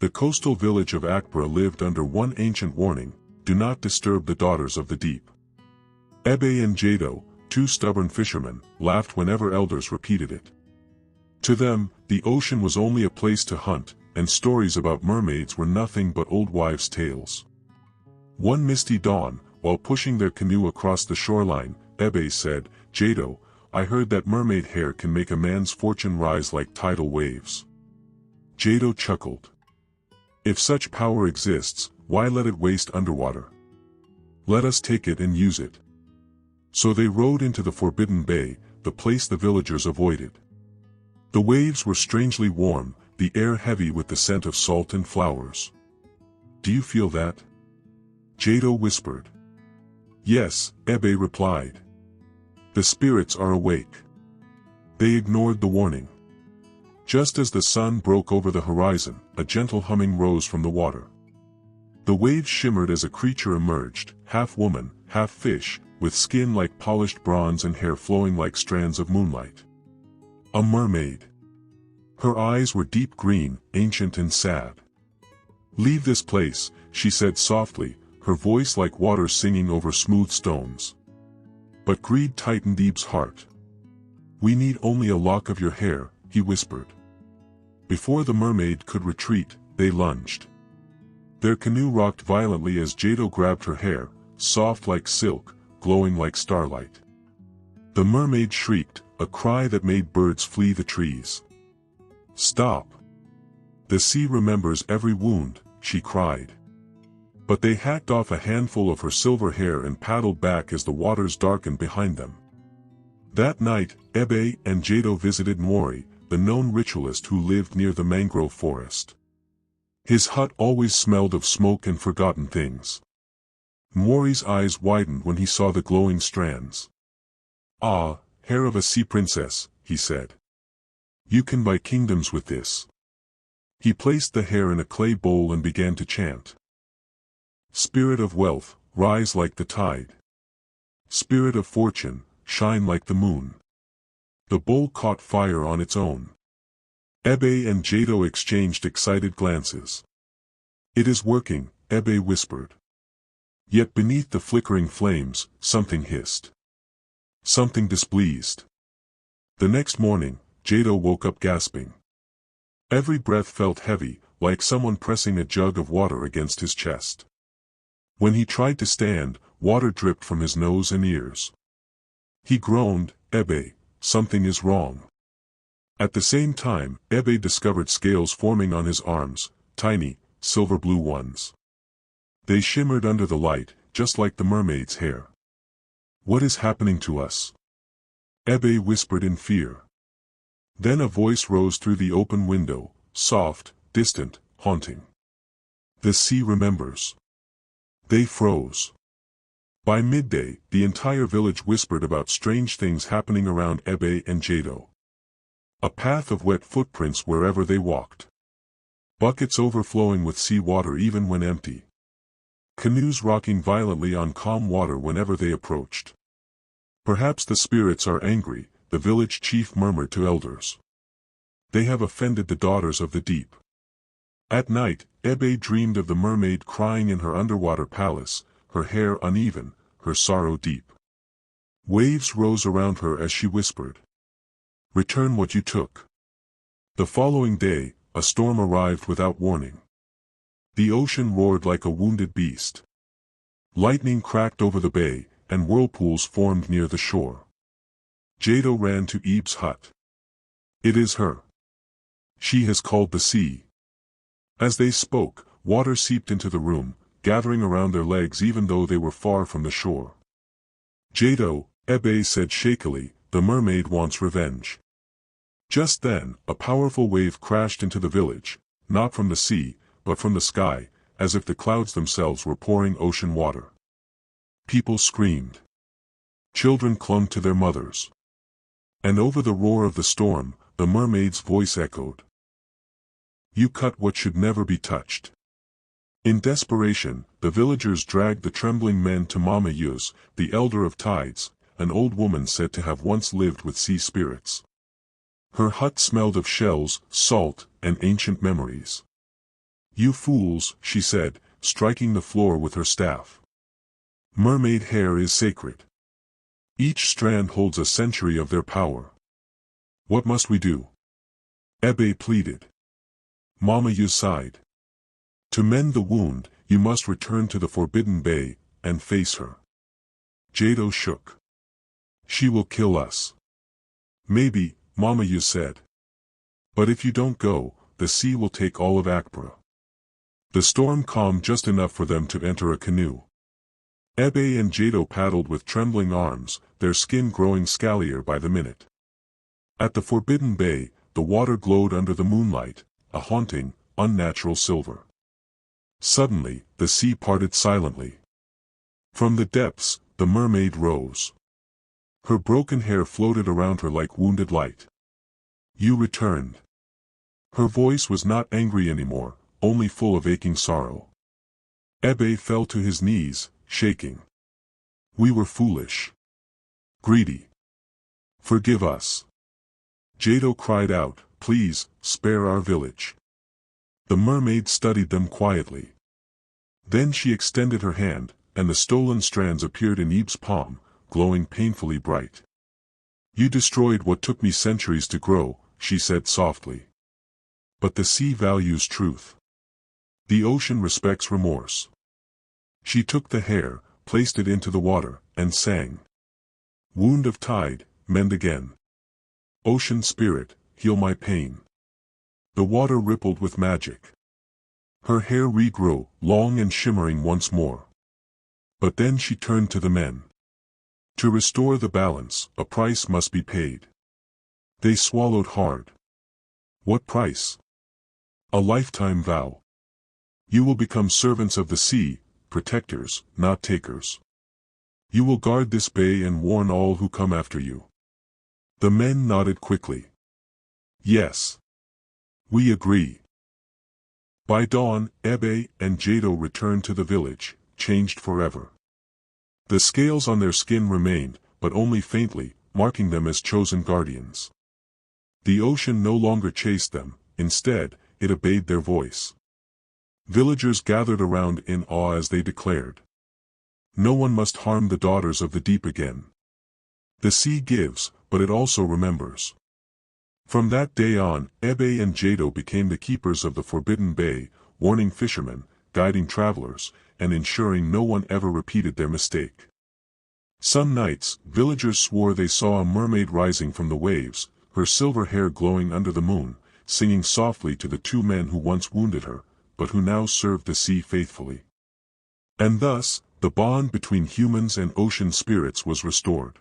The coastal village of Akbra lived under one ancient warning: do not disturb the daughters of the deep. Ebe and Jado, two stubborn fishermen, laughed whenever elders repeated it. To them, the ocean was only a place to hunt, and stories about mermaids were nothing but old wives' tales. One misty dawn, while pushing their canoe across the shoreline, Ebe said, "Jado, I heard that mermaid hair can make a man's fortune rise like tidal waves." Jado chuckled. "If such power exists, why let it waste underwater? Let us take it and use it." So they rowed into the forbidden bay, the place the villagers avoided. The waves were strangely warm, the air heavy with the scent of salt and flowers. "Do you feel that?" Jado whispered. "Yes," Ebe replied. "The spirits are awake." They ignored the warning. Just as the sun broke over the horizon, a gentle humming rose from the water. The waves shimmered as a creature emerged, half woman, half fish, with skin like polished bronze and hair flowing like strands of moonlight. A mermaid. Her eyes were deep green, ancient and sad. "Leave this place," she said softly, her voice like water singing over smooth stones. But greed tightened Ebe's heart. "We need only a lock of your hair," he whispered. Before the mermaid could retreat, they lunged. Their canoe rocked violently as Jado grabbed her hair, soft like silk, glowing like starlight. The mermaid shrieked, a cry that made birds flee the trees. "Stop! The sea remembers every wound," she cried. But they hacked off a handful of her silver hair and paddled back as the waters darkened behind them. That night, Ebe and Jado visited Mori, the known ritualist who lived near the mangrove forest. His hut always smelled of smoke and forgotten things. Mori's eyes widened when he saw the glowing strands. "Ah, hair of a sea princess," he said. "You can buy kingdoms with this." He placed the hair in a clay bowl and began to chant. "Spirit of wealth, rise like the tide. Spirit of fortune, shine like the moon." The bowl caught fire on its own. Ebe and Jado exchanged excited glances. "It is working," Ebe whispered. Yet beneath the flickering flames, something hissed. Something displeased. The next morning, Jado woke up gasping. Every breath felt heavy, like someone pressing a jug of water against his chest. When he tried to stand, water dripped from his nose and ears. He groaned, "Ebe, something is wrong." At the same time, Ebe discovered scales forming on his arms, tiny, silver-blue ones. They shimmered under the light, just like the mermaid's hair. "What is happening to us?" Ebe whispered in fear. Then a voice rose through the open window, soft, distant, haunting. "The sea remembers." They froze. By midday, the entire village whispered about strange things happening around Ebe and Jado. A path of wet footprints wherever they walked. Buckets overflowing with sea water even when empty. Canoes rocking violently on calm water whenever they approached. "Perhaps the spirits are angry," the village chief murmured to elders. "They have offended the daughters of the deep." At night, Ebe dreamed of the mermaid crying in her underwater palace, her hair uneven, her sorrow deep. Waves rose around her as she whispered, "Return what you took." The following day, a storm arrived without warning. The ocean roared like a wounded beast. Lightning cracked over the bay, and whirlpools formed near the shore. Jado ran to Ebe's hut. "It is her. She has called the sea." As they spoke, water seeped into the room, gathering around their legs even though they were far from the shore. "Jado," Ebe said shakily, "the mermaid wants revenge." Just then, a powerful wave crashed into the village, not from the sea, but from the sky, as if the clouds themselves were pouring ocean water. People screamed. Children clung to their mothers. And over the roar of the storm, the mermaid's voice echoed. "You cut what should never be touched." In desperation, the villagers dragged the trembling men to Mama Yuz, the elder of tides, an old woman said to have once lived with sea spirits. Her hut smelled of shells, salt, and ancient memories. You fools, she said, striking the floor with her staff. Mermaid hair is sacred. Each strand holds a century of their power. What must we do? Ebe pleaded. Mama Yu sighed. To mend the wound, you must return to the Forbidden Bay, and face her. Jado shook. She will kill us. Maybe, Mama Yu said. But if you don't go, the sea will take all of Akbra. The storm calmed just enough for them to enter a canoe. Ebe and Jado paddled with trembling arms, their skin growing scalier by the minute. At the Forbidden Bay, the water glowed under the moonlight, a haunting, unnatural silver. Suddenly, the sea parted silently. From the depths, the mermaid rose. Her broken hair floated around her like wounded light. You returned. Her voice was not angry anymore, only full of aching sorrow. Ebe fell to his knees, shaking. We were foolish. Greedy. Forgive us. Jado cried out, please, spare our village. The mermaid studied them quietly. Then she extended her hand, and the stolen strands appeared in Ebe's palm, glowing painfully bright. You destroyed what took me centuries to grow, she said softly. But the sea values truth. The ocean respects remorse. She took the hair, placed it into the water, and sang. Wound of tide, mend again. Ocean spirit, heal my pain. The water rippled with magic. Her hair regrew, long and shimmering once more. But then she turned to the men. To restore the balance, a price must be paid. They swallowed hard. What price? A lifetime vow. You will become servants of the sea, protectors, not takers. You will guard this bay and warn all who come after you. The men nodded quickly. Yes. We agree. By dawn, Ebe and Jado returned to the village, changed forever. The scales on their skin remained, but only faintly, marking them as chosen guardians. The ocean no longer chased them, instead, it obeyed their voice. Villagers gathered around in awe as they declared. No one must harm the daughters of the deep again. The sea gives, but it also remembers. From that day on, Ebe and Jado became the keepers of the Forbidden Bay, warning fishermen, guiding travelers, and ensuring no one ever repeated their mistake. Some nights, villagers swore they saw a mermaid rising from the waves, her silver hair glowing under the moon, singing softly to the two men who once wounded her, but who now served the sea faithfully. And thus, the bond between humans and ocean spirits was restored.